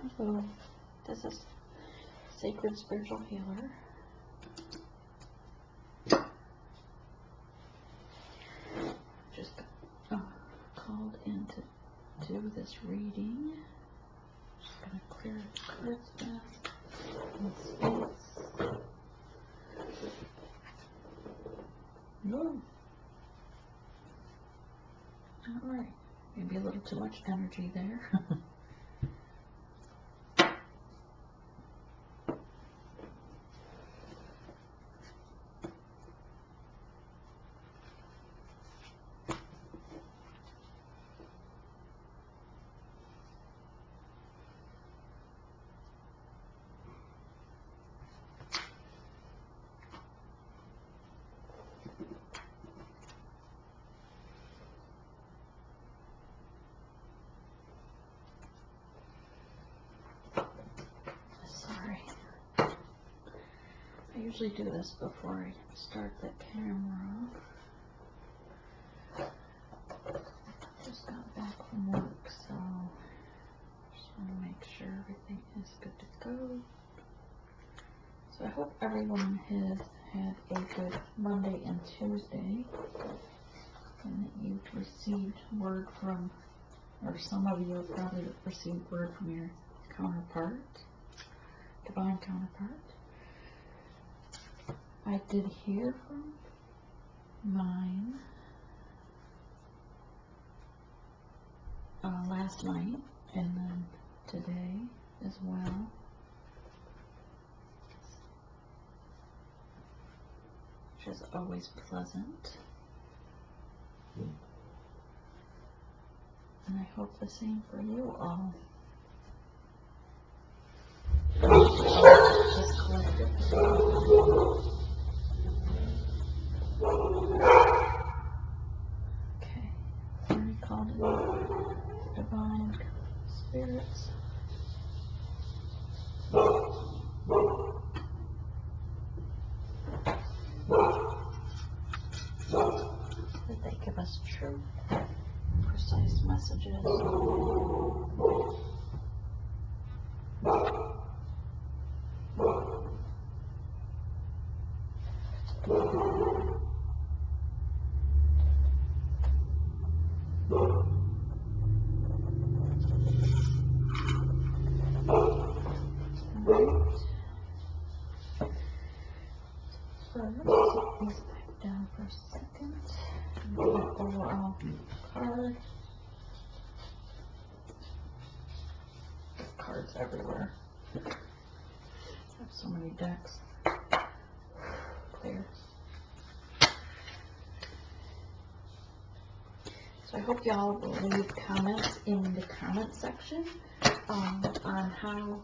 So, this is Sacred Spiritual Healer. Just called in to do this reading. Just gonna clear cards back and space. No. Alright. Maybe a little too much energy there. I usually do this before I start the camera. Just got back from work, so just want to make sure everything is good to go. So I hope everyone has had a good Monday and Tuesday, and that you've received word from, or some of you have probably received word from your counterpart, divine counterpart. I did hear from mine last night and then today as well. Which is always pleasant. And I hope the same for you all. Just collective. Okay, already called in divine spirits. That they give us true, precise messages. First, set these back down for a second. And get an overall card. Cards everywhere. I have so many decks. Clear. So I hope y'all will leave comments in the comment section on how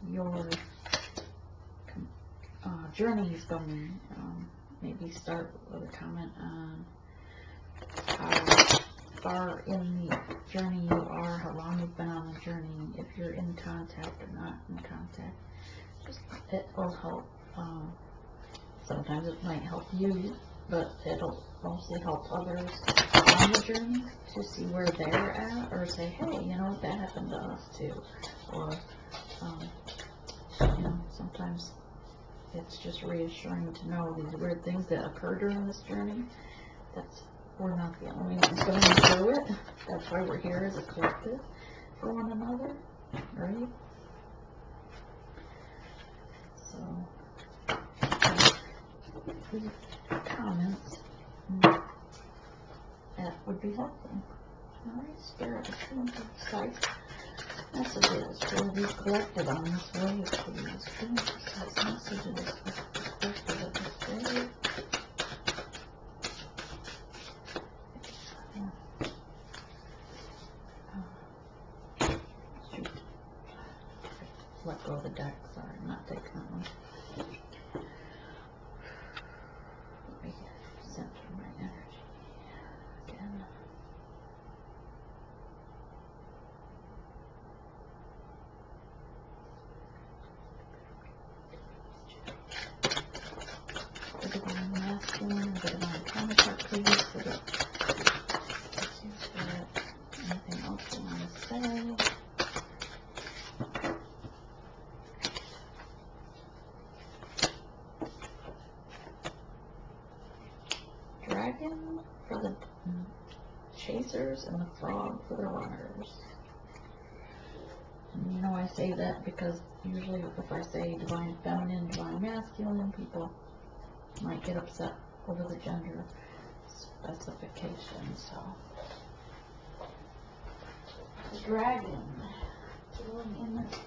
your journey is going. Maybe start with a comment on how far in the journey you are, how long you've been on the journey, if you're in contact or not in contact. It will help. Sometimes it might help you, but it'll mostly help others on the journey to see where they're at, or say, hey, you know, that happened to us too. Or, you know, sometimes it's just reassuring to know these weird things that occur during this journey. We're not the only ones going through it. That's why we're here as a collective for one another, right? So, leave comments. That would be helpful. Alright, Spirit, true and precise messages will be collected on this wave, please. True and precise messages will be collected on this wave. Let go of the deck. Sorry, I'm not taking that one. Let me center my energy again. The divine masculine, the divine counterpart, please. Anything else you want to say? Dragon for the chasers and the frog for the runners. And you know, I say that because usually if I say divine feminine, divine masculine, people might get upset over the gender specification. So the dragon going in this.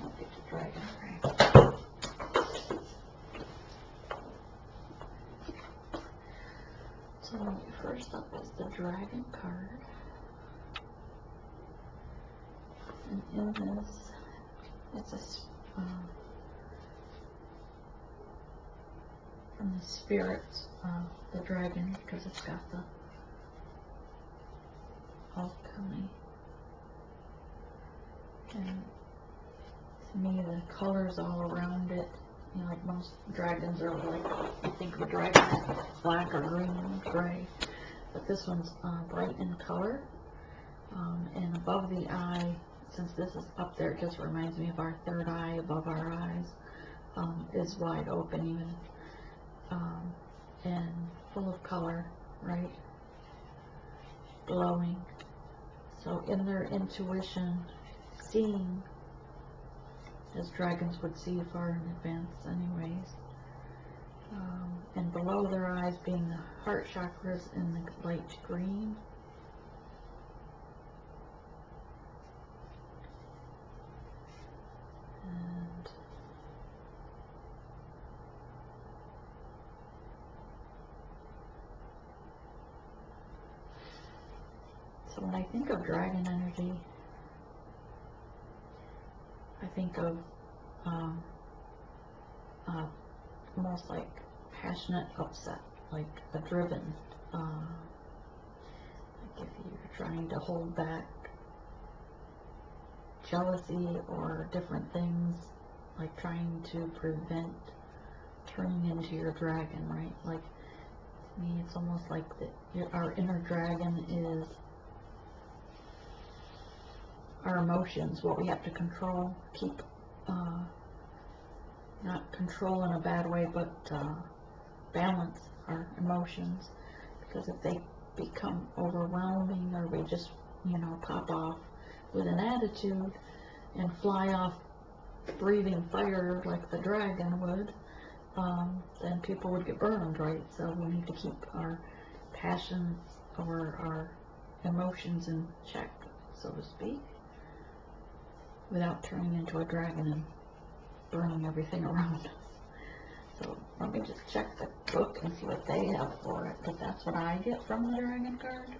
I'll get the dragon right. So first up is the dragon card. And in this, it's a from the spirits of the dragon, because it's got the alchemy. And to me, the colors all around it, you know, like most dragons are like, you think of a dragon as black or green, gray, but this one's bright in color. And above the eye, since this is up there, it just reminds me of our third eye above our eyes, is wide open even, and full of color, right? Glowing. So in their intuition, seeing as dragons would see far in advance anyways. And below their eyes being the heart chakras in the light green. And so when I think of dragon energy, I think of almost like passionate upset, like a driven, like if you're trying to hold back jealousy or different things, like trying to prevent turning into your dragon, right? Like, to me, it's almost like our inner dragon is our emotions, what we have to control, keep, not control in a bad way, but balance our emotions, because if they become overwhelming, or we just, you know, pop off with an attitude and fly off breathing fire like the dragon would, then people would get burned, right? So we need to keep our passions or our emotions in check, so to speak, without turning into a dragon and burning everything around us. So let me just check the book and see what they have for it, but that's what I get from the dragon card.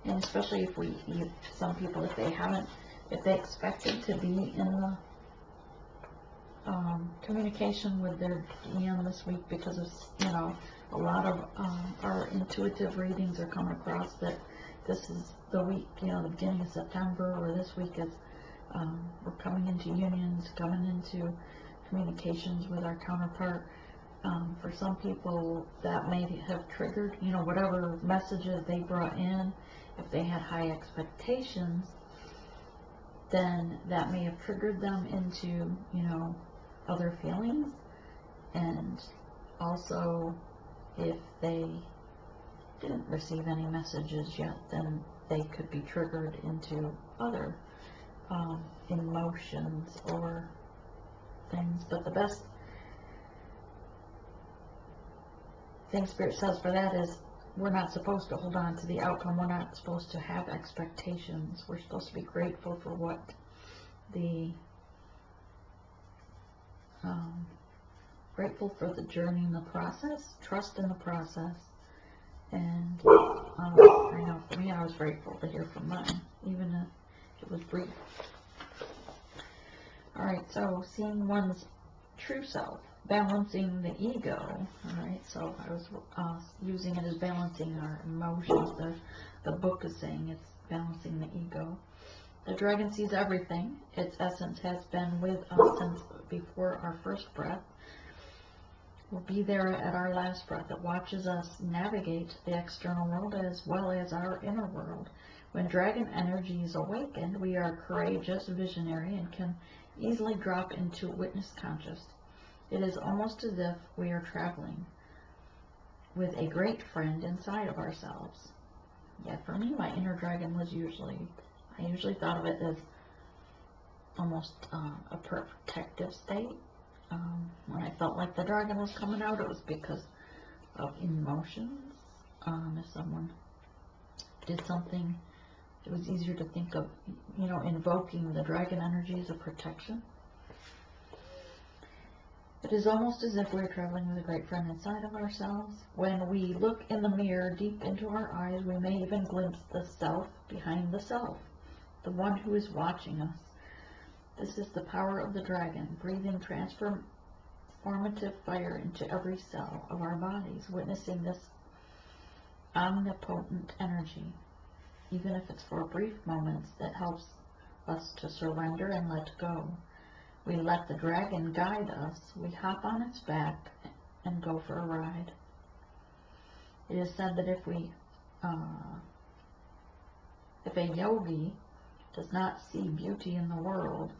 And especially if some people, if they expected to be in the communication with their DM this week, because of, you know, a lot of our intuitive readings are coming across that this is the week, you know, the beginning of September, or this week is, we're coming into unions, coming into communications with our counterpart. For some people, that may have triggered, you know, whatever messages they brought in. If they had high expectations, then that may have triggered them into, you know, other feelings. And also, if they didn't receive any messages yet, then they could be triggered into other emotions or things. But the best thing Spirit says for that is, we're not supposed to hold on to the outcome. We're not supposed to have expectations. We're supposed to be grateful for what grateful for the journey and the process, trust in the process. And I know for me, I was grateful to hear from mine, even if it was brief. Alright, so seeing one's true self, balancing the ego. Alright, so I was using it as balancing our emotions. The book is saying it's balancing the ego. The dragon sees everything. Its essence has been with us since before our first breath. Will be there at our last breath. It watches us navigate the external world as well as our inner world. When dragon energy is awakened, we are courageous, visionary, and can easily drop into witness conscious. It is almost as if we are traveling with a great friend inside of ourselves. Yeah, for me, my inner dragon was I usually thought of it as almost a protective state. When I felt like the dragon was coming out, it was because of emotions. If someone did something, it was easier to think of, invoking the dragon energy as a protection. It is almost as if we're traveling with a great friend inside of ourselves. When we look in the mirror deep into our eyes, we may even glimpse the self behind the self, the one who is watching us. This is the power of the dragon, breathing transformative fire into every cell of our bodies, witnessing this omnipotent energy. Even if it's for brief moments, that helps us to surrender and let go. We let the dragon guide us. We hop on its back and go for a ride. It is said that if a yogi does not see beauty in the world,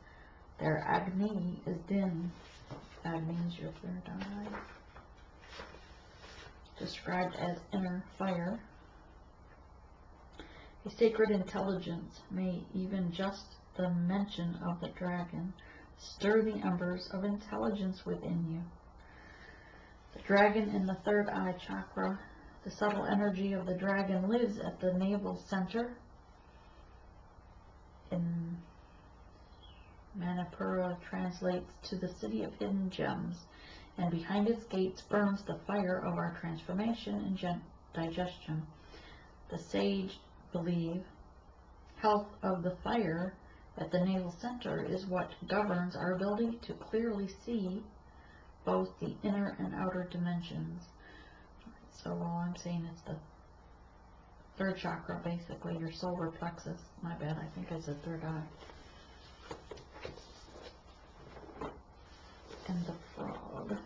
their Agni is dim. Agni is your third eye, described as inner fire. A sacred intelligence may even just the mention of the dragon stir the embers of intelligence within you. The dragon in the third eye chakra, the subtle energy of the dragon lives at the navel center. In Manipura translates to the city of hidden gems, and behind its gates burns the fire of our transformation and digestion. The sage believe health of the fire at the navel center is what governs our ability to clearly see both the inner and outer dimensions. So all I'm saying is the third chakra, basically your solar plexus. My bad, I think it's the third eye. And the frog.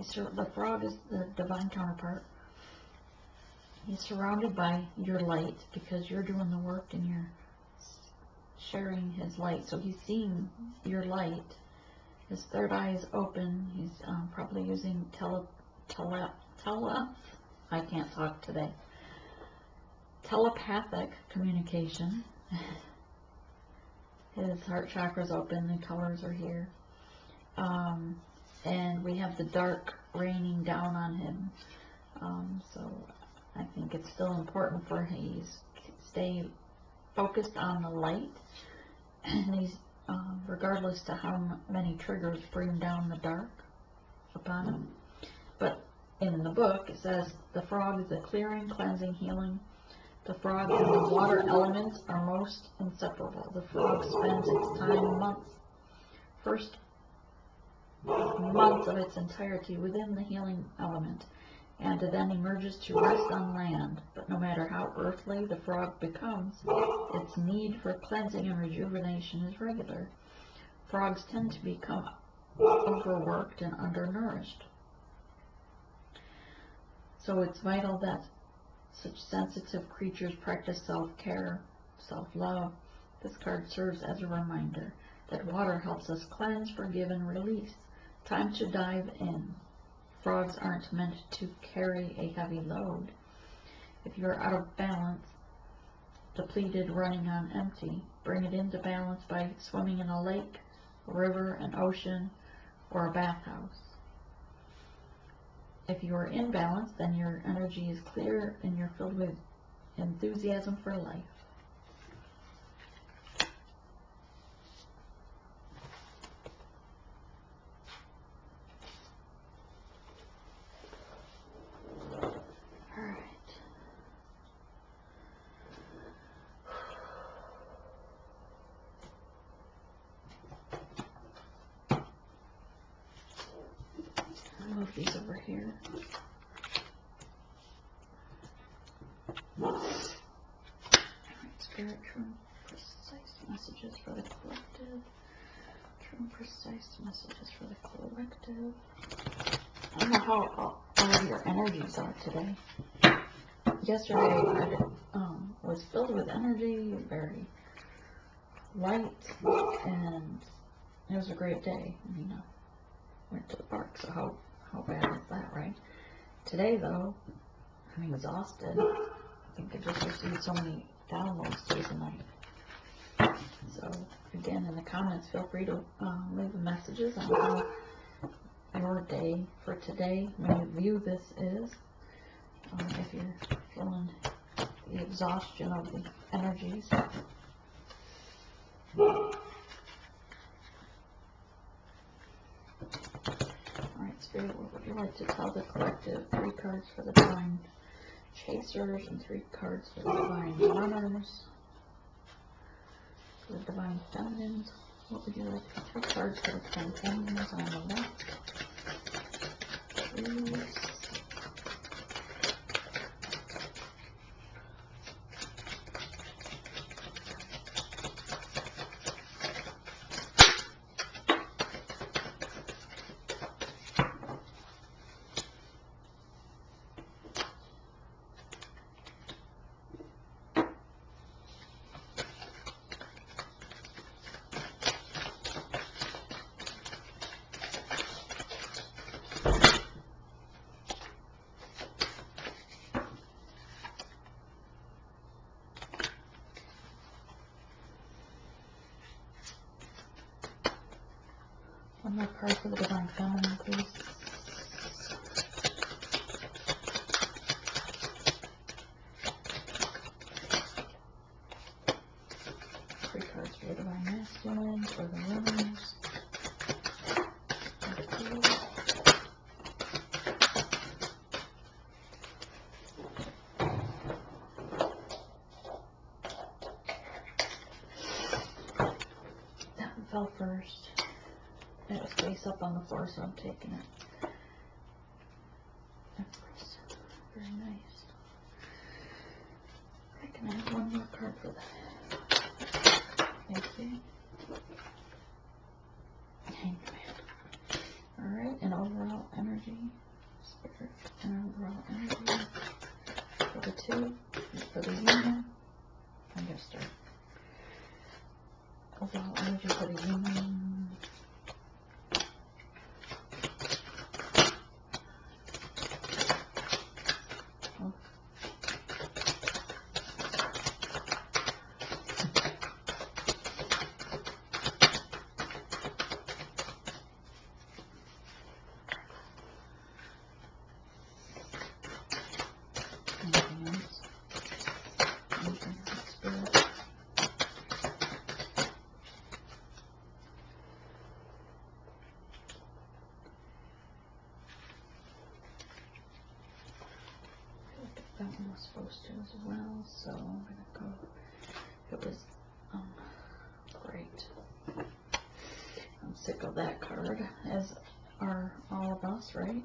So, the frog is the divine counterpart. He's surrounded by your light because you're doing the work and you're sharing his light. So he's seeing your light. His third eye is open. He's probably using I can't talk today. Telepathic communication. His heart chakra is open. The colors are here. And we have the dark raining down on him. So I think it's still important for him to stay focused on the light. And he's, regardless to how many triggers bring down the dark upon him. But in the book, it says the frog is a clearing, cleansing, healing. The frog and the water elements are most inseparable. The frog spends its time first months of its entirety within the healing element, and then emerges to rest on land. But no matter how earthly the frog becomes, its need for cleansing and rejuvenation is regular. Frogs tend to become overworked and undernourished. So it's vital that such sensitive creatures practice self-care, self-love. This card serves as a reminder that water helps us cleanse, forgive, and release. Time to dive in. Frogs aren't meant to carry a heavy load. If you're out of balance, depleted, running on empty. Bring it into balance by swimming in a lake, a river, an ocean, or a bathhouse. If you are in balance, then your energy is clear and you're filled with enthusiasm for life. Move these over here. Alright, Spirit, true and precise messages for the collective. True and precise messages for the collective. I don't know how all of your energies are today. Yesterday I was filled with energy, very light, and it was a great day. You know, went to the park, so how bad is that, right? Today, though, I'm exhausted. I think I just received so many downloads tonight. So, again, in the comments, feel free to leave messages on how your day for today, when you view this, is. If you're feeling the exhaustion of the energies. Alright, Spirit, what would you like to tell the collective? 3 cards for the Divine Chasers and 3 cards for the Divine Runners. For the Divine Feminines, what would you like? 3 cards for the Divine Feminines on the left. Please. One more card for the Divine Feminine, please. Three cards for the Divine Masculine, for the Runners. That one fell first. It was face up on the floor, so I'm taking it. Very nice. I can add one more card for that. Okay. Hangman. Alright, and overall energy. Spirit and overall energy. For the 2. For the union. I'm going to start. Overall energy for the union. That one was supposed to as well, so I'm gonna go. It was great. I'm sick of that card, as are all of us, right?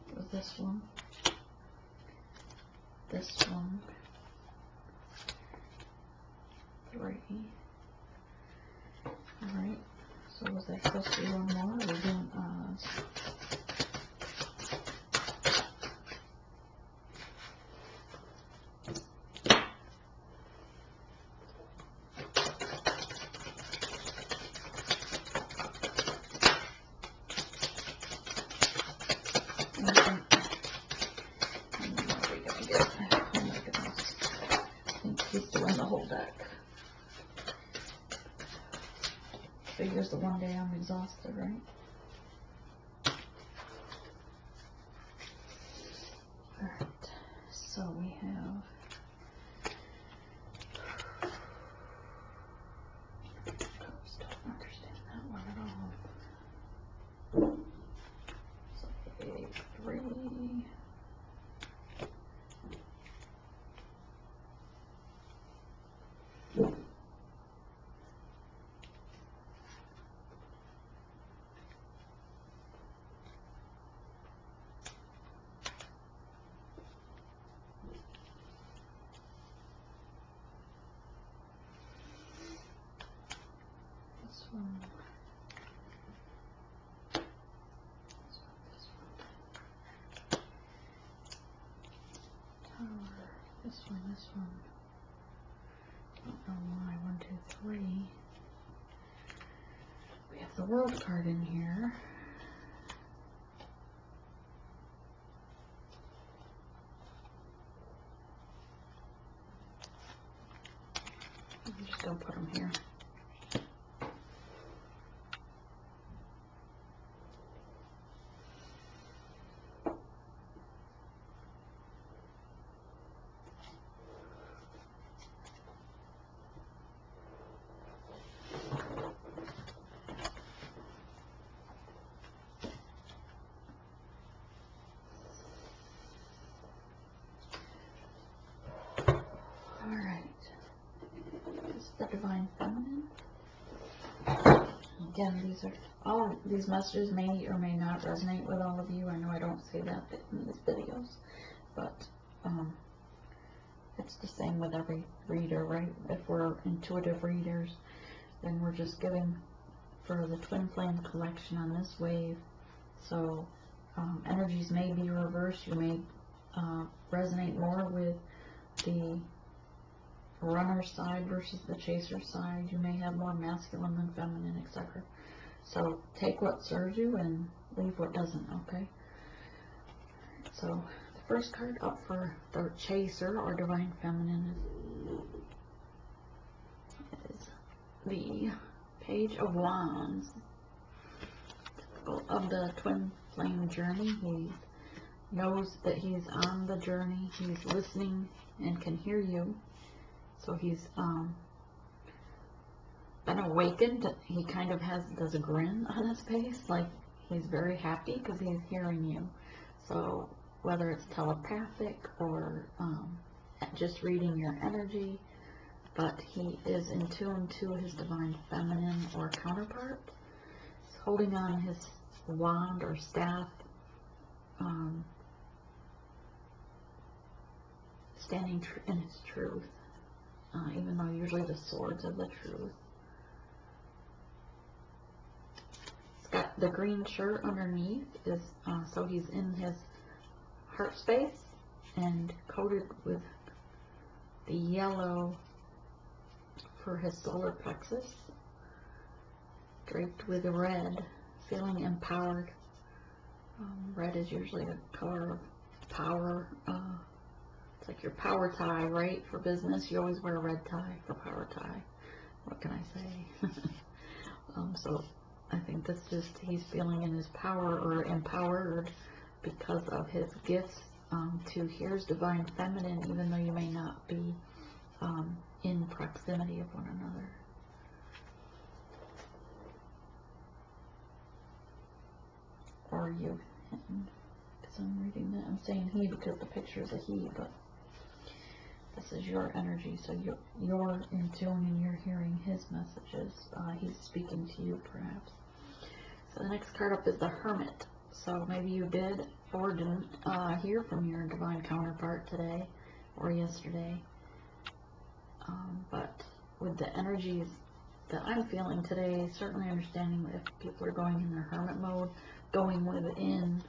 It was this one, this one, 3. Alright, so was there supposed to be one more? We're doing whole deck. So here's the one day I'm exhausted, right? Alright, so we have don't understand that one at all. So a 3. This one. Tower. This one. I don't know why. 1, 2, 3. We have the World card in here. I'm just gonna put them here. The Divine Feminine. Again, all of these messages may or may not resonate with all of you. I know I don't say that in these videos, but it's the same with every reader, right? If we're intuitive readers, then we're just giving for the Twin Flame collection on this wave. So energies may be reversed. You may resonate more with the runner side versus the chaser side. You may have more masculine than feminine, etc. So take what serves you and leave what doesn't, okay? So the first card up for the chaser or divine feminine is the Page of Wands. Of the Twin Flame journey, he knows that he's on the journey. He's listening and can hear you. So he's been awakened. He kind of does a grin on his face, like he's very happy because he's hearing you. So whether it's telepathic or just reading your energy, but he is in tune to his divine feminine or counterpart. He's holding on his wand or staff, standing in his truth. Even though usually the swords are the truth. He's got the green shirt underneath, so he's in his heart space and coated with the yellow for his solar plexus, draped with red, feeling empowered. Red is usually a color of power. It's like your power tie, right? For business, you always wear a red tie for power tie. What can I say? So I think that's just he's feeling in his power or empowered because of his gifts to hear his divine feminine, even though you may not be in proximity of one another. Or you, because I'm reading that. I'm saying he because the picture is a he, but this is your energy, so you're in tune and you're hearing his messages. He's speaking to you, perhaps. So the next card up is the Hermit. So maybe you did or didn't hear from your divine counterpart today or yesterday. But with the energies that I'm feeling today, certainly understanding if people are going in their hermit mode, going within,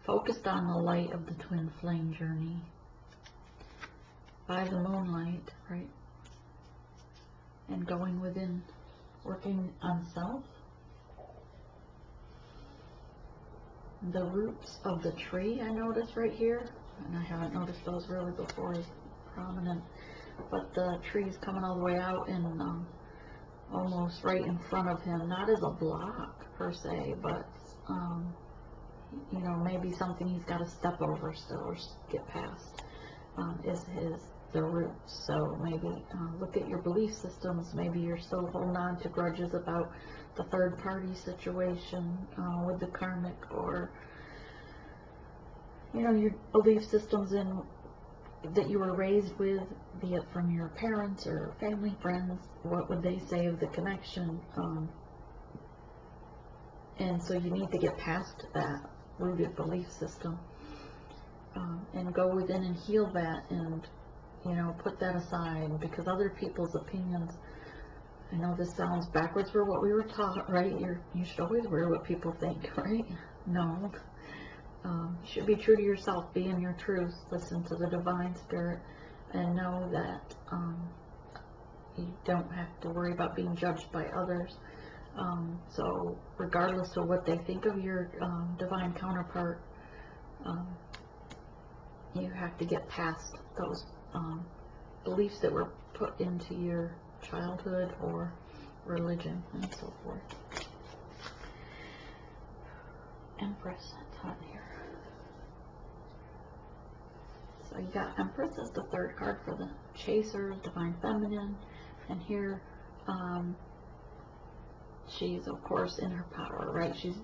focused on the light of the Twin Flame journey. By the moonlight, right? And going within, working on self. The roots of the tree I notice right here, and I haven't noticed those really before as prominent. but the tree's coming all the way out and almost right in front of him, not as a block per se, but you know, maybe something he's got to step over still or get past, is the roots. So maybe look at your belief systems. Maybe you're still holding on to grudges about the third party situation with the karmic, or you know, your belief systems in that you were raised with, be it from your parents or family, friends. What would they say of the connection? And so you need to get past that rooted belief system and go within and heal that, and you know, put that aside, because other people's opinions, I know this sounds backwards for what we were taught, right? You should always wear what people think, right? No. You should be true to yourself, be in your truth, listen to the divine spirit, and know that you don't have to worry about being judged by others. So regardless of what they think of your divine counterpart, you have to get past those beliefs that were put into your childhood or religion and so forth. Empress, that's hot in here. So you got Empress as the third card for the Chasers, Divine Feminine, and here she's of course in her power, right? She's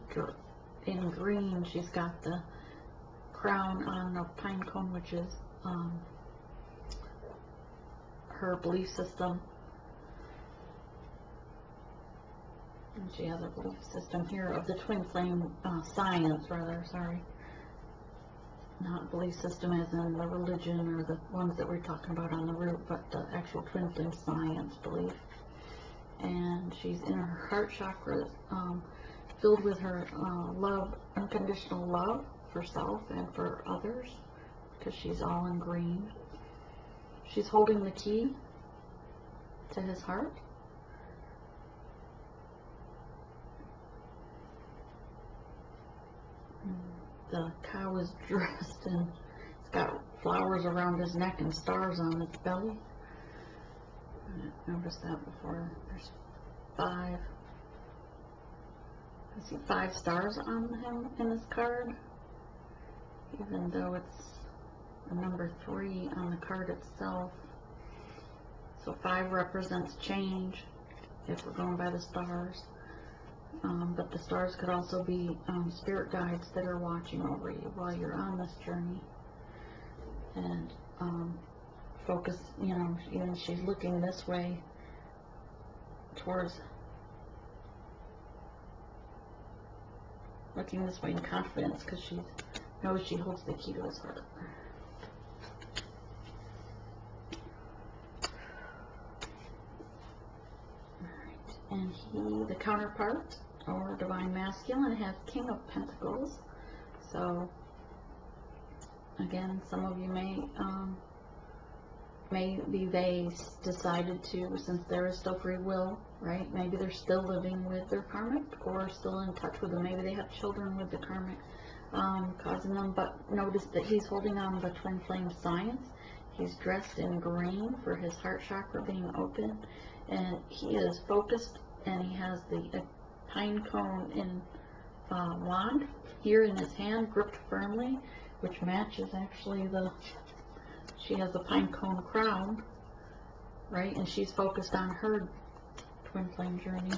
in green. She's got the crown on a pine cone, which is her belief system. And she has a belief system here of the twin flame science, rather, sorry. Not belief system as in the religion or the ones that we're talking about on the root, but the actual twin flame science belief. And she's in her heart chakra, filled with her love, unconditional love for self and for others, because she's all in green. She's holding the key to his heart. The cow is dressed and it's got flowers around his neck and stars on its belly. I didn't notice that before. There's 5. I see 5 stars on him in this card, even though it's a number 3 on the card itself. So 5 represents change if we're going by the stars. But the stars could also be spirit guides that are watching over you while you're on this journey. And focus, you know, even she's looking this way towards, looking this way in confidence, because she knows she holds the key to his heart. Alright, and he, the counterpart, or divine masculine, has King of Pentacles. So again, some of you maybe they decided to, since there is still free will, right? Maybe they're still living with their karmic or still in touch with them. Maybe they have children with the karmic causing them, but notice that he's holding on the twin flame science. He's dressed in green for his heart chakra being open, and he is focused, and he has the pine cone in wand here in his hand, gripped firmly, which matches actually she has a pine cone crown, right? And she's focused on her twin flame journey,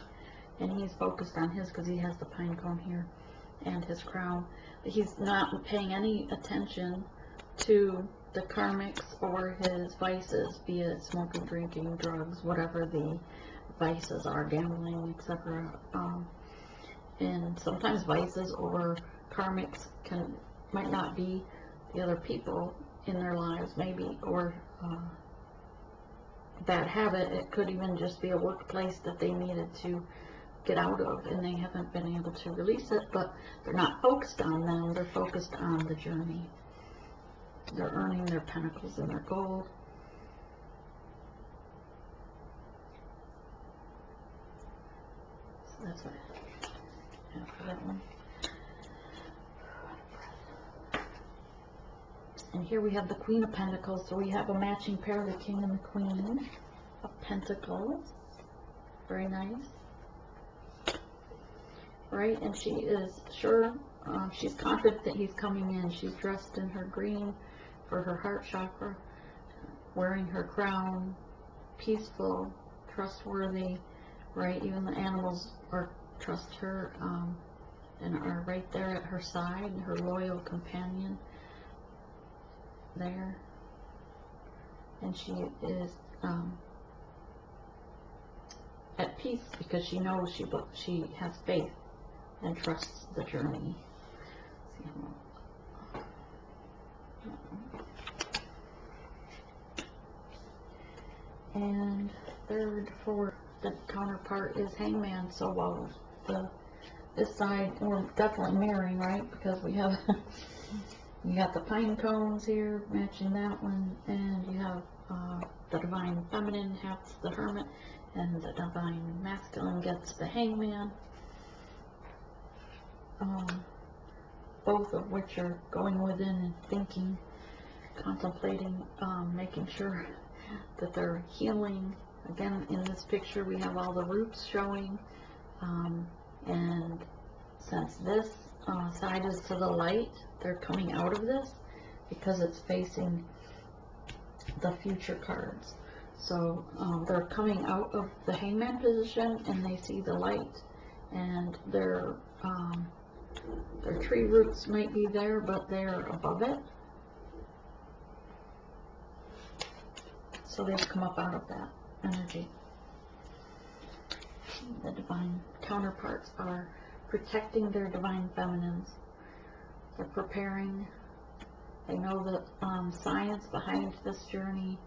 and he's focused on his because he has the pine cone here and his crown. He's not paying any attention to the karmics or his vices, be it smoking, drinking, drugs, whatever the vices are, gambling, etc. And sometimes vices or karmics might not be the other people in their lives, maybe, or bad habit. It could even just be a workplace that they needed to get out of, and they haven't been able to release it, but they're not focused on them, they're focused on the journey. They're earning their pentacles and their gold. So that's what I have for that one. And here we have the Queen of Pentacles, so we have a matching pair, the King and the Queen of Pentacles. Very nice. Right, and she is sure, she's confident that he's coming in. She's dressed in her green for her heart chakra, wearing her crown, peaceful, trustworthy, right? Even the animals trust her and are right there at her side, her loyal companion there. And she is at peace because she knows she has faith and trusts the journey. And third for the counterpart is Hangman. So while this side, we're definitely mirroring, right? Because we have you got the pine cones here matching that one, and you have the Divine Feminine has the Hermit, and the Divine Masculine gets the Hangman. Both of which are going within and thinking, contemplating, making sure that they're healing. Again, in this picture we have all the roots showing, and since this side is to the light, they're coming out of this because it's facing the future cards. So they're coming out of the Hangman position and they see the light, and their tree roots might be there, but they're above it. So they've come up out of that energy. The divine counterparts are protecting their divine feminines. They're preparing. They know the science behind this journey,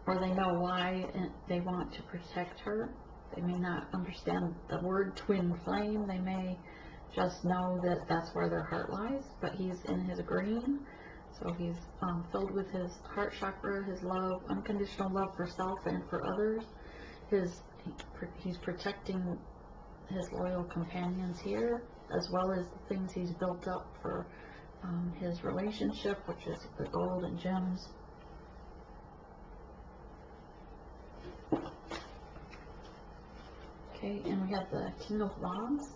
or they know why they want to protect her. They may not understand the word twin flame. They may just know that that's where their heart lies, but he's in his green. So he's filled with his heart chakra, his love, unconditional love for self and for others. He's protecting his loyal companions here, as well as the things he's built up for his relationship, which is the gold and gems. Okay, and we have the King of Wands.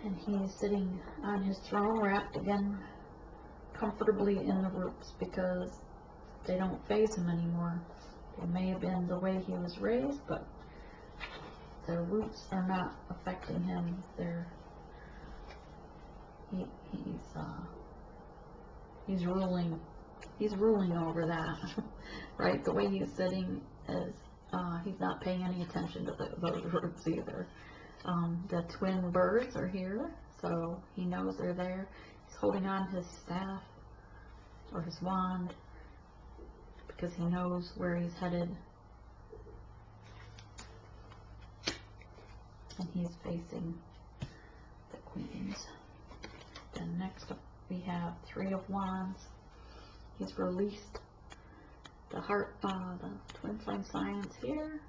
And he's sitting on his throne, wrapped again comfortably in the roots, because they don't faze him anymore. They may have been the way he was raised, but their roots are not affecting him. He's ruling. He's ruling over that, right? The way he's sitting is he's not paying any attention to those roots either. The twin birds are here, so he knows they're there. He's holding on his staff or his wand because he knows where he's headed. And he's facing the queens. Then next up we have Three of Wands. He's released the heart, the twin flame science here,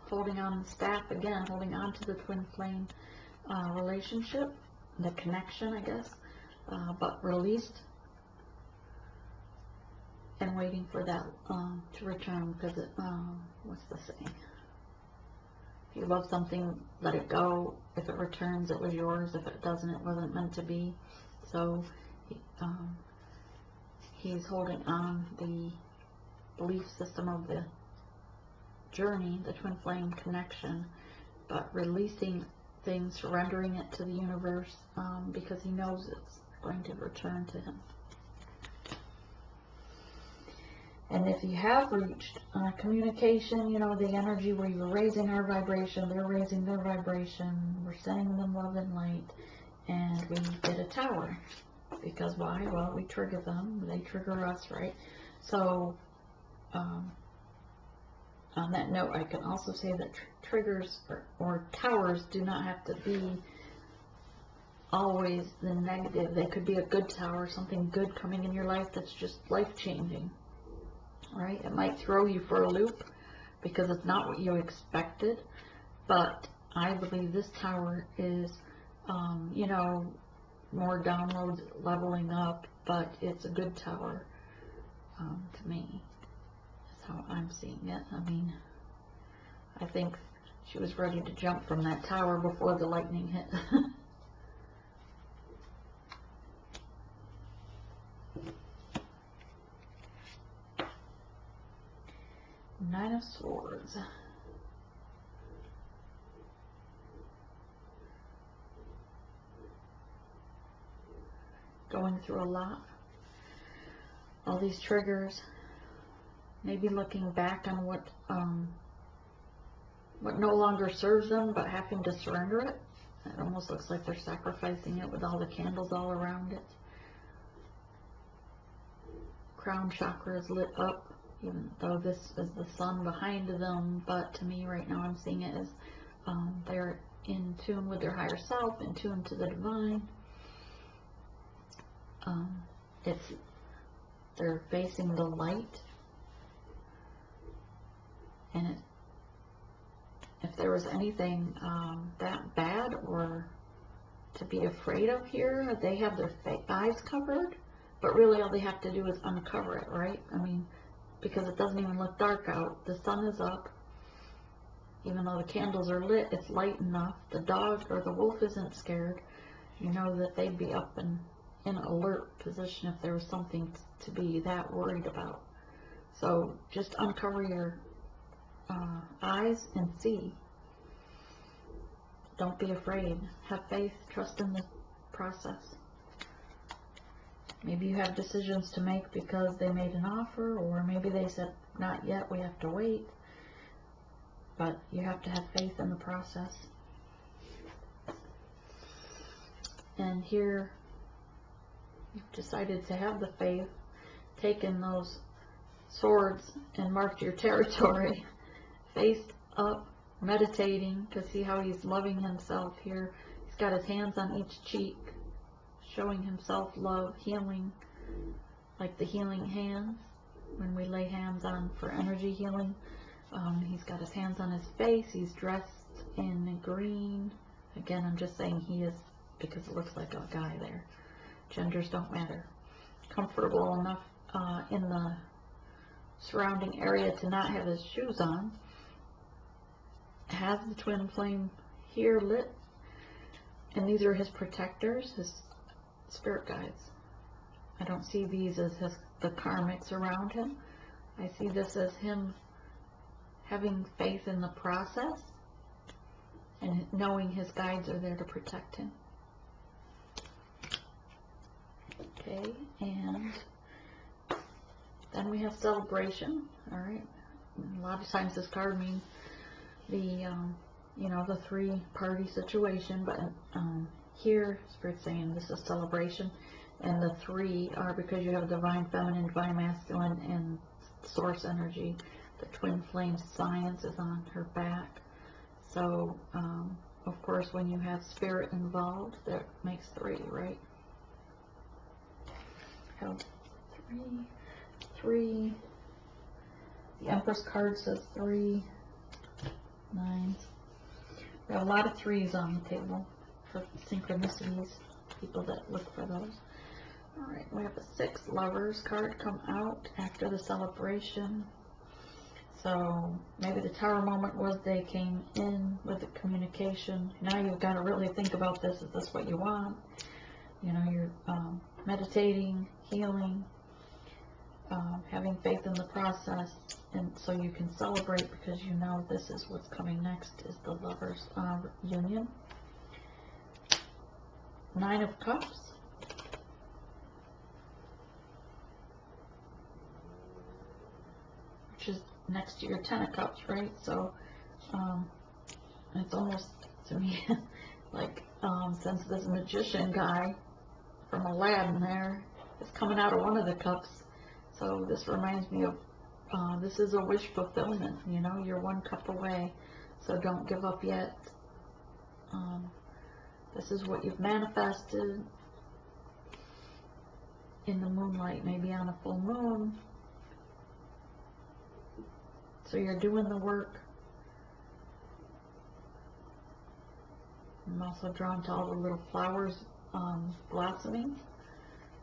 holding on the staff again, holding on to the twin flame relationship, the connection, I guess, but released and waiting for that to return, because it, what's the saying? If you love something, let it go. If it returns, it was yours. If it doesn't, it wasn't meant to be. So he's holding on the belief system of the journey, the twin flame connection, but releasing things, surrendering it to the universe, because he knows it's going to return to him. And if you have reached communication, you know, the energy where you're raising our vibration, they're raising their vibration, we're sending them love and light, and we get a tower. Because why? Well, we trigger them, they trigger us, right? So, on that note, I can also say that triggers or towers do not have to be always the negative. They could be a good tower, something good coming in your life that's just life-changing, right? It might throw you for a loop because it's not what you expected, but I believe this tower is, you know, more downloads, leveling up, but it's a good tower, to me. That's how I'm seeing it. I mean, I think she was ready to jump from that tower before the lightning hit. Nine of Swords. Going through a lot. All these triggers. Maybe looking back on what no longer serves them, but having to surrender it. It almost looks like they're sacrificing it with all the candles all around it. Crown chakra is lit up, even though this is the sun behind them, but to me right now I'm seeing it as they're in tune with their higher self, in tune to the divine. They're facing the light, and if there was anything that bad or to be afraid of here, they have their eyes covered, but really all they have to do is uncover it, right? I mean, because it doesn't even look dark out. The sun is up. Even though the candles are lit, it's light enough. The dog or the wolf isn't scared. You know that they'd be up and in alert position if there was something to be that worried about. So just uncover your eyes and see. Don't be afraid. Have faith. Trust in the process. Maybe you have decisions to make because they made an offer, or maybe they said, not yet, we have to wait. But you have to have faith in the process. And here, you've decided to have the faith, taken those swords and marked your territory, face up, meditating to see how he's loving himself here. He's got his hands on each cheek, showing himself love, healing, like the healing hands. When we lay hands on for energy healing, he's got his hands on his face. He's dressed in green. Again, I'm just saying he is because it looks like a guy there. Genders don't matter. Comfortable enough in the surrounding area to not have his shoes on. Has the twin flame here lit, and these are his protectors, his spirit guides. I don't see these as the karmics around him. I see this as him having faith in the process and knowing his guides are there to protect him. Okay, and then we have celebration. All right, a lot of times this card means the you know, the three-party situation, but here Spirit's saying this is celebration, and the three are because you have divine feminine, divine masculine, and source energy. The twin flame science is on her back. So of course when you have spirit involved, that makes three, right? Have three. The Empress card says 3 9s. We have a lot of 3s on the table for synchronicities, people that look for those. Alright, we have a 6 Lovers card come out after the celebration. So maybe the Tower moment was they came in with the communication. Now you've got to really think about this. Is this what you want? You know, you're meditating, healing, having faith in the process, and so you can celebrate because you know this is what's coming next is the Lovers union. 9 of Cups. Which is next to your 10 of Cups, right? So it's almost to me like since this magician guy from Aladdin there is coming out of one of the cups, so this reminds me of this is a wish fulfillment. You know, you're 1 cup away, so don't give up yet. This is what you've manifested in the moonlight, maybe on a full moon. So you're doing the work. I'm also drawn to all the little flowers blossoming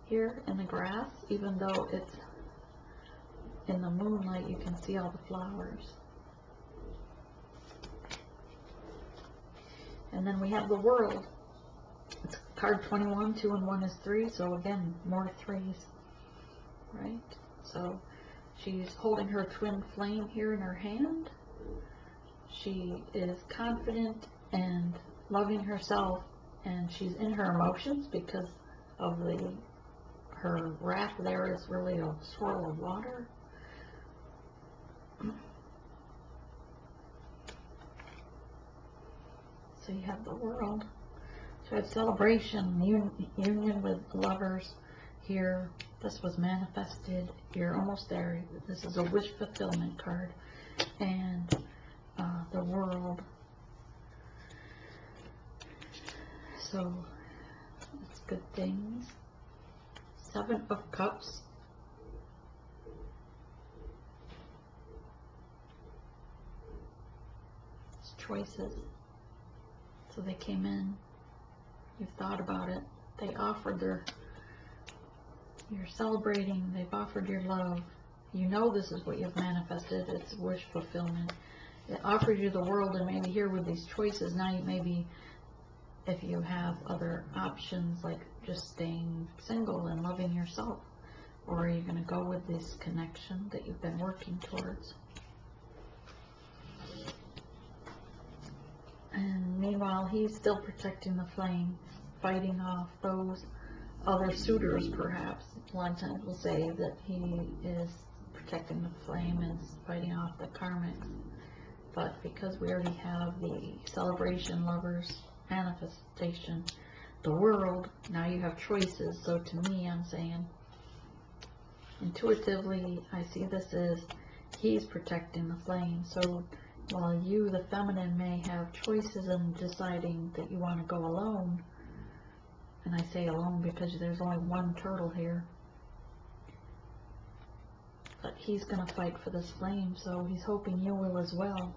here in the grass. Even though it's in the moonlight, you can see all the flowers. And then we have the world. It's card 21, 2 and 1 is 3, so again, more 3s, right? So she's holding her twin flame here in her hand. She is confident and loving herself, and she's in her emotions because of her wrath there is really a swirl of water. So you have the world. So you have celebration, union with lovers here. This was manifested. You're almost there. This is a wish fulfillment card. And the world. So it's good things. 7 of Cups. It's choices. So they came in. You've thought about it. They offered you're celebrating. They've offered your love. You know this is what you've manifested. It's wish fulfillment. It offers you the world, and maybe here with these choices, now you maybe, if you have other options like just staying single and loving yourself, or are you going to go with this connection that you've been working towards? And meanwhile, he's still protecting the flame, fighting off those other suitors, perhaps. A lot of times we'll say that he is protecting the flame and fighting off the karmics. But because we already have the celebration, lovers, manifestation, the world, now you have choices. So to me, I'm saying, intuitively, I see this as he's protecting the flame. So while you, the feminine, may have choices in deciding that you want to go alone, and I say alone because there's only one turtle here, but he's going to fight for this flame, so he's hoping you will as well.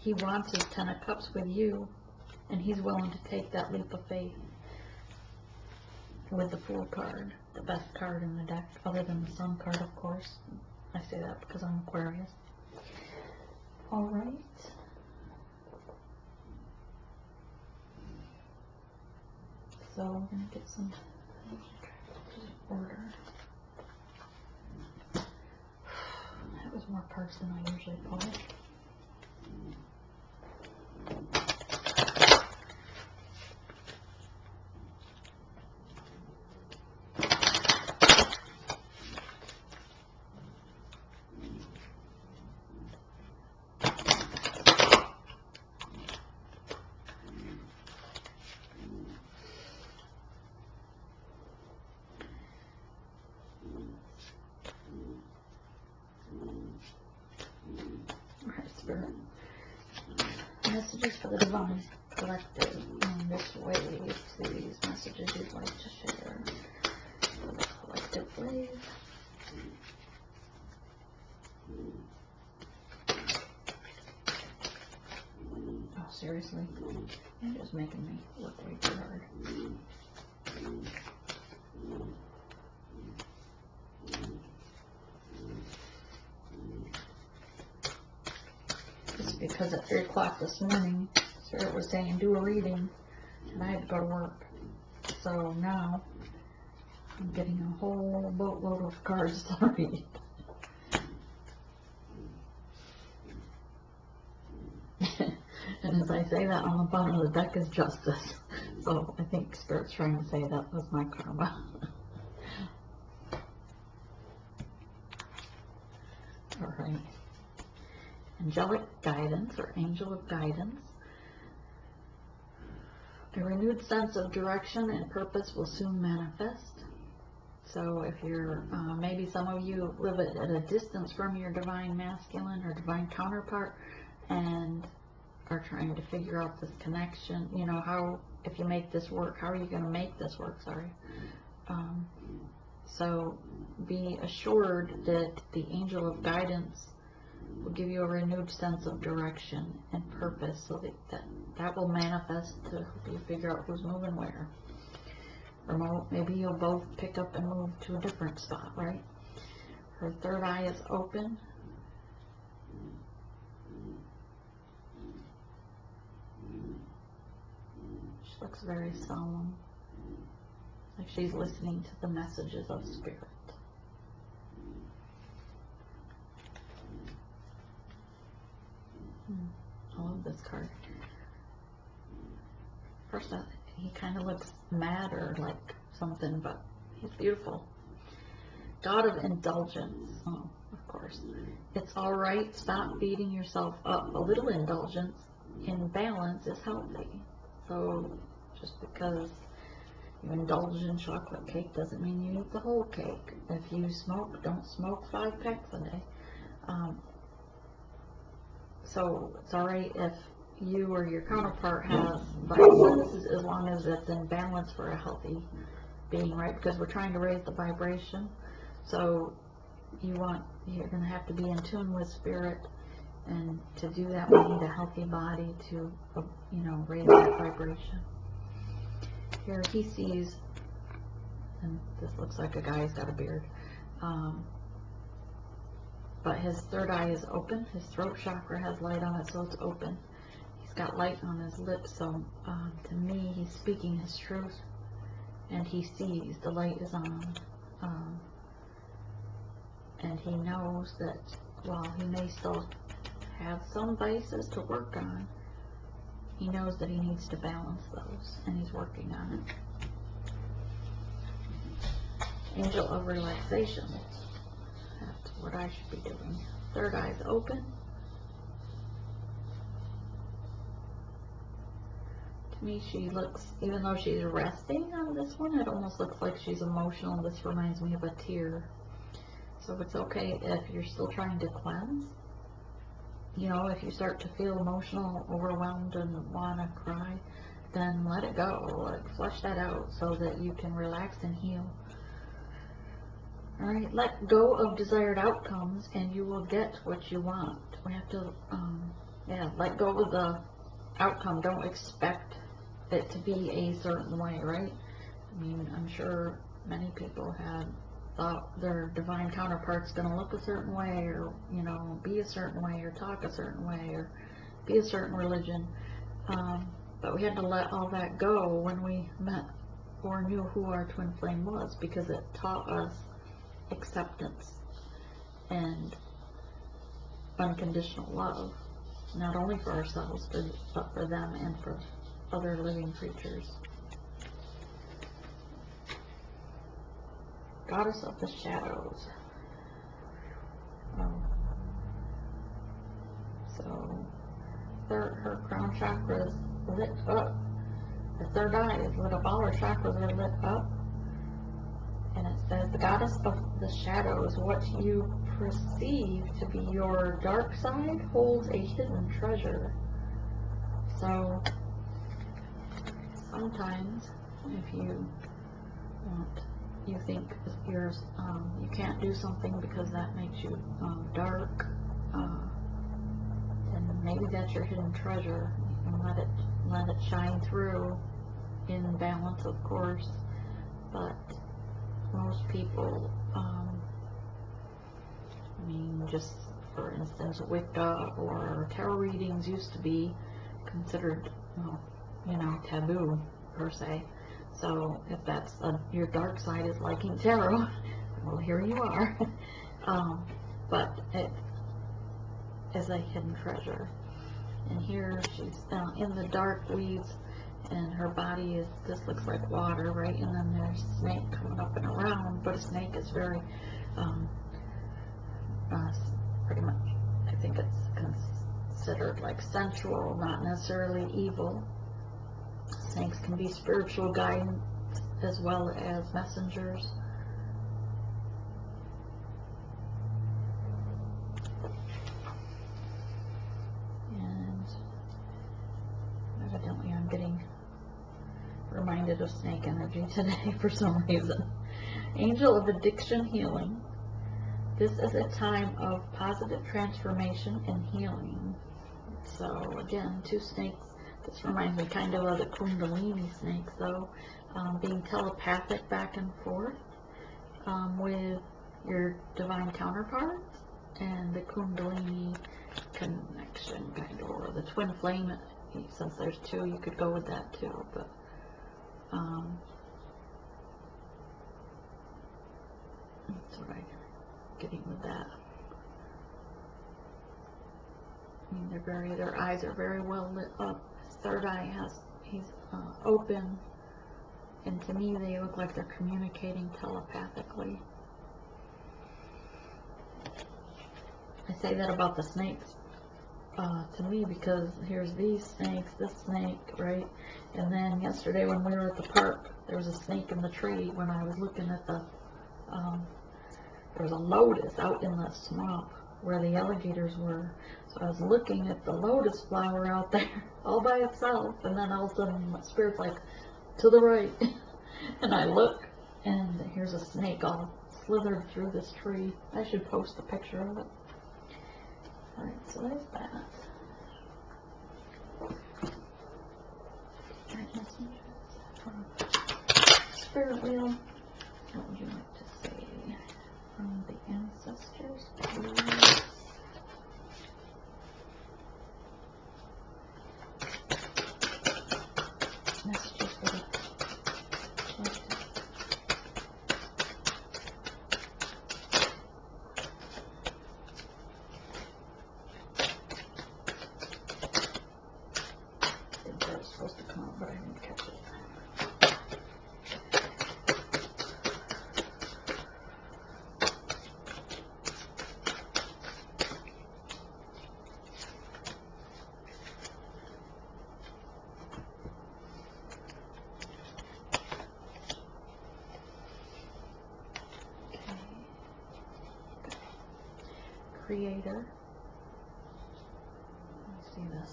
He wants his 10 of Cups with you, and he's willing to take that leap of faith with the Fool card, the best card in the deck, other than the Sun card, of course. I say that because I'm Aquarius. Alright. So we're going to get some order. That was more cards than I usually pull. Spirit. Messages for the divine collective in this wave. Please, messages you'd like to share for the collective wave. Oh, seriously? You're just making me work way too hard. Because at 3 o'clock this morning, Spirit was saying do a reading, and I had to go to work. So now I'm getting a whole boatload of cards to read. And as I say that, on the bottom of the deck is Justice. So I think Spirit's trying to say that was my karma. Alright. Angelic guidance, or angel of guidance. A renewed sense of direction and purpose will soon manifest. So if you're, maybe some of you live at a distance from your divine masculine or divine counterpart and are trying to figure out this connection, you know, how, if you make this work, how are you going to make this work, sorry. So be assured that the angel of guidance will give you a renewed sense of direction and purpose, so that will manifest to help you figure out who's moving where. Or maybe you'll both pick up and move to a different spot, right? Her third eye is open. She looks very solemn, like she's listening to the messages of spirit. I love this card. First, he kind of looks mad or like something, but he's beautiful. God of indulgence. Oh, of course. It's all right. Stop beating yourself up. A little indulgence in balance is healthy. So just because you indulge in chocolate cake doesn't mean you eat the whole cake. If you smoke, don't smoke 5 packs a day. So it's alright if you or your counterpart has vices, as long as it's in balance for a healthy being, right? Because we're trying to raise the vibration. So you're going to have to be in tune with spirit, and to do that we need a healthy body to, raise that vibration. Here he sees, and this looks like a guy who's got a beard, but his third eye is open. His throat chakra has light on it, so it's open. He's got light on his lips, so to me he's speaking his truth, and he sees the light is on, and he knows that while he may still have some vices to work on, he knows that he needs to balance those, and he's working on it. Angel of relaxation. That's what I should be doing. Third eye's open. To me, she looks, even though she's resting on this one, it almost looks like she's emotional. This reminds me of a tear. So it's okay if you're still trying to cleanse. If you start to feel emotional, overwhelmed, and want to cry, then let it go. Like, flush that out so that you can relax and heal. Alright, let go of desired outcomes and you will get what you want. We have to, let go of the outcome. Don't expect it to be a certain way, right? I mean, I'm sure many people have thought their divine counterpart's going to look a certain way, or, be a certain way, or talk a certain way, or be a certain religion. But we had to let all that go when we met or knew who our twin flame was, because it taught us acceptance and unconditional love, not only for ourselves, but for them and for other living creatures. Goddess of the shadows. So her crown chakra is lit up. Her third eye is lit up. All her chakras are lit up. And it says, the goddess of the shadows, what you perceive to be your dark side holds a hidden treasure. So sometimes if you think you can't do something because that makes you dark, and maybe that's your hidden treasure. You can let it shine through in balance, of course, but most people, just for instance, Wicca or tarot readings used to be considered, taboo per se. So if that's your dark side is liking tarot, well, here you are. But it is a hidden treasure. And here she's in the dark weeds, and her body this looks like water, right? And then there's a snake coming up and around, but a snake is very, pretty much, I think it's considered like sensual, not necessarily evil. Snakes can be spiritual guidance as well as messengers. And evidently I'm getting reminded of snake energy today for some reason. Angel of addiction healing. This is a time of positive transformation and healing. So again, 2 snakes. This reminds me kind of the Kundalini snakes, though, being telepathic back and forth with your divine counterparts, and the Kundalini connection, kind of, or the twin flame. Since there's 2, you could go with that too. But that's what I'm getting with that. I mean, their eyes are very well lit up. His third eye he's open, and to me they look like they're communicating telepathically. I say that about the snakes to me because here's these snakes, this snake, right? And then yesterday when we were at the park, there was a snake in the tree. When I was looking at the, there was a lotus out in the swamp where the alligators were. So I was looking at the lotus flower out there all by itself, and then all of a sudden my spirit's like, to the right. And I look, and here's a snake all slithered through this tree. I should post a picture of it. Alright, so there's that. Alright, messengers. Spirit wheel. What would you like to say from the ancestors, please? Messages for the collective. I think that was supposed to come out, but I didn't catch it. Creator. Let me see this.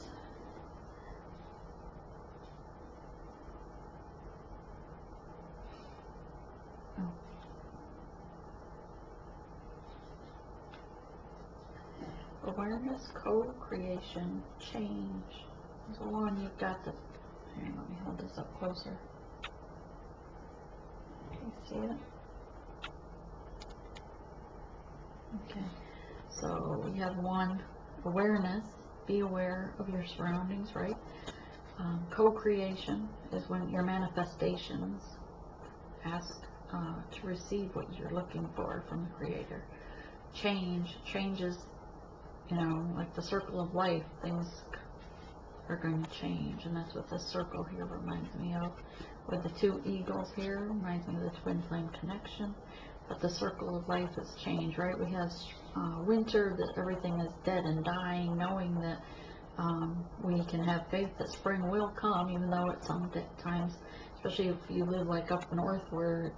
Oh. Awareness, co-creation, change. So one, you've got the, here, let me hold this up closer. Can you see it? Okay. So we have 1, awareness, be aware of your surroundings, right? Co-creation is when your manifestations ask to receive what you're looking for from the Creator. Change is, you know, like the circle of life, things are going to change, and that's what this circle here reminds me of. With the 2 eagles here, reminds me of the twin flame connection. But the circle of life is change, right? We have winter, that everything is dead and dying, knowing that we can have faith that spring will come, even though at some times, especially if you live like up north where it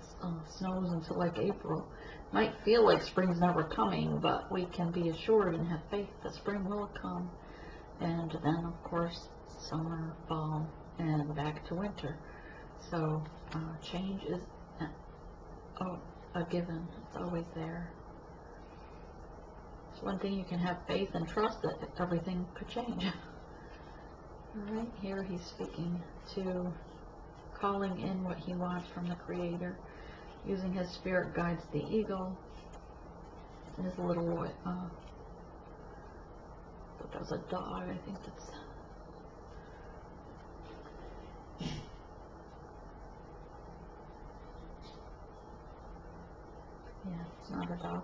snows until like April, might feel like spring's never coming, but we can be assured and have faith that spring will come. And then, of course, summer, fall, and back to winter. So change is a given. It's always there. It's one thing you can have faith and trust that everything could change. Alright, here he's speaking to calling in what he wants from the Creator, using his spirit guides, the eagle, his little, that was a dog, I think that's, yeah, it's not a dog.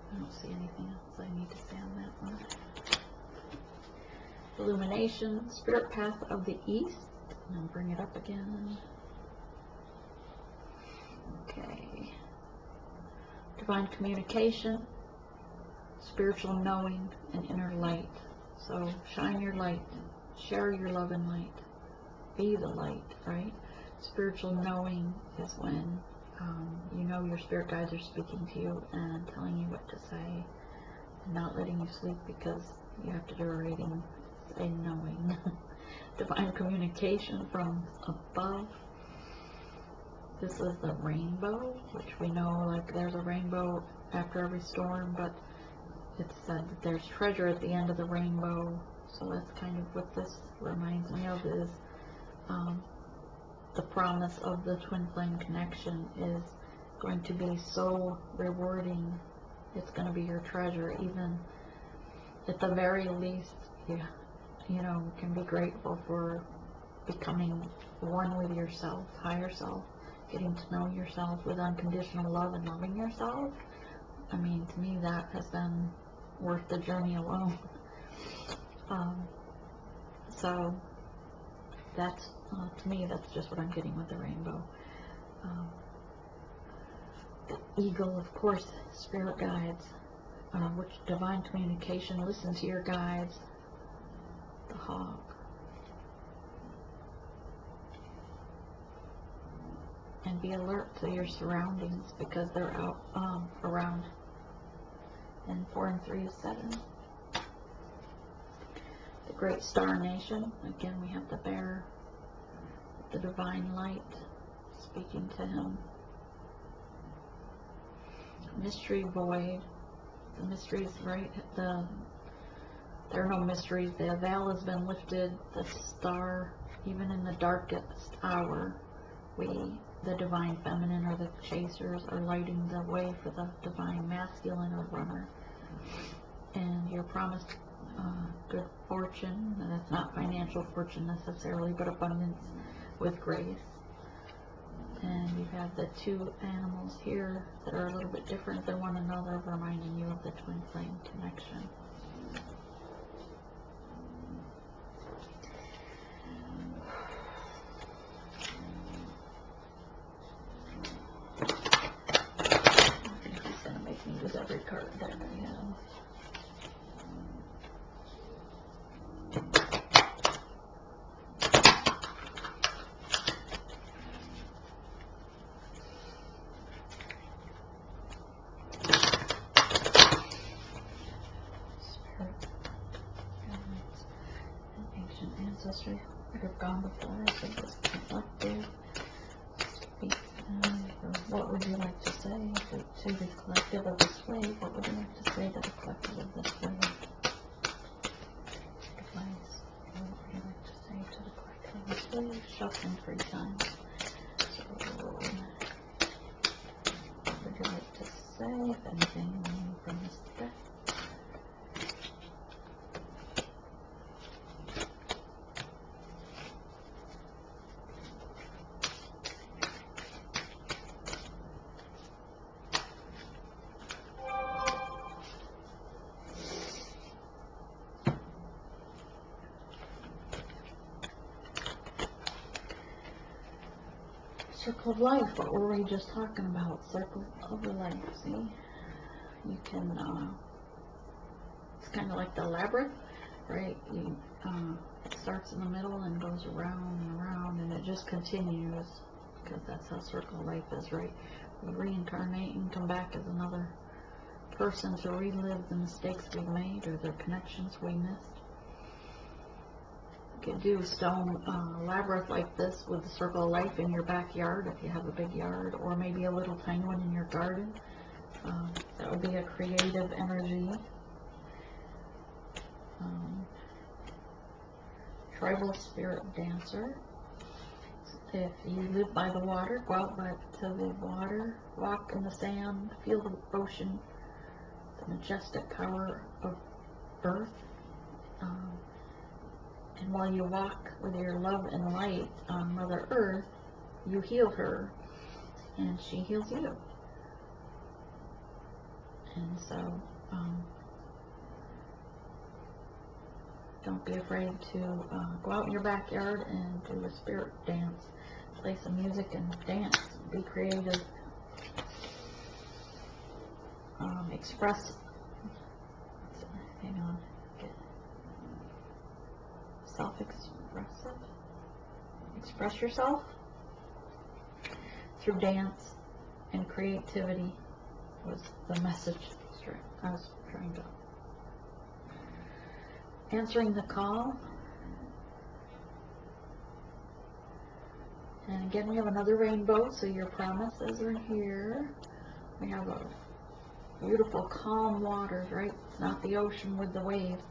I don't see anything else I need to say on that one. Illumination, spirit path of the east. And I'll bring it up again. Okay. Divine communication, spiritual knowing, and inner light. So shine your light, share your love and light, be the light, right? Spiritual knowing is when you know your spirit guides are speaking to you and telling you what to say, and not letting you sleep because you have to do a reading. Say knowing. Divine communication from above. This is the rainbow, which we know, like, there's a rainbow after every storm, but it's said that there's treasure at the end of the rainbow. So that's kind of what this reminds me of, is the promise of the twin flame connection is going to be so rewarding. It's going to be your treasure. Even at the very least, you can be grateful for becoming one with yourself, higher self, getting to know yourself with unconditional love and loving yourself. I mean, to me, that has been worth the journey alone. So that's, to me, that's just what I'm getting with the rainbow. The eagle, of course, spirit guides, which divine communication, listen to your guides. The hawk. And be alert to your surroundings, because they're out around. And 4 and 3 is 7. The great star nation. Again, we have the bear, the divine light, speaking to him. Mystery void. The mysteries, right? There are no mysteries. The veil has been lifted. The star, even in the darkest hour, the divine feminine, or the chasers, are lighting the way for the divine masculine, or runner. And you're promised good fortune, and it's not financial fortune necessarily, but abundance with grace. And you have the 2 animals here that are a little bit different than one another, reminding you of the twin flame connection. He's going to make me use every card that I have. Ancestry that have gone before us, of this collective. What would you like to say to the collective of this wave? What would you like to say to the collective of this wave? Advice. What would you like to say to the collective of this wave? Shuffling 3 times. So, what would you like to say, if anything, from this deck? Circle of life, what were we just talking about? Circle of life, see? You can, it's kind of like the labyrinth, right? It starts in the middle and goes around and around, and it just continues, because that's how circle of life is, right? We reincarnate and come back as another person to relive the mistakes we made, or the connections we missed. You could do stone labyrinth like this with the circle of life in your backyard if you have a big yard, or maybe a little tiny one in your garden. That would be a creative energy. Tribal spirit dancer. If you live by the water, go out to the water, walk in the sand, feel the ocean, the majestic power of earth. And while you walk with your love and light on Mother Earth, you heal her, and she heals you. And so, don't be afraid to go out in your backyard and do a spirit dance. Play some music and dance. Be creative. Express. Hang on. Self-expressive. Express yourself through dance and creativity was the message I was trying to. Answering the call. And again, we have another rainbow, so your promises are here. We have a beautiful calm waters, right? It's not the ocean with the waves.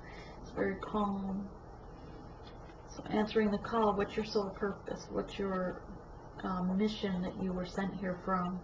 It's very calm. So answering the call, what's your soul purpose? What's your mission that you were sent here from?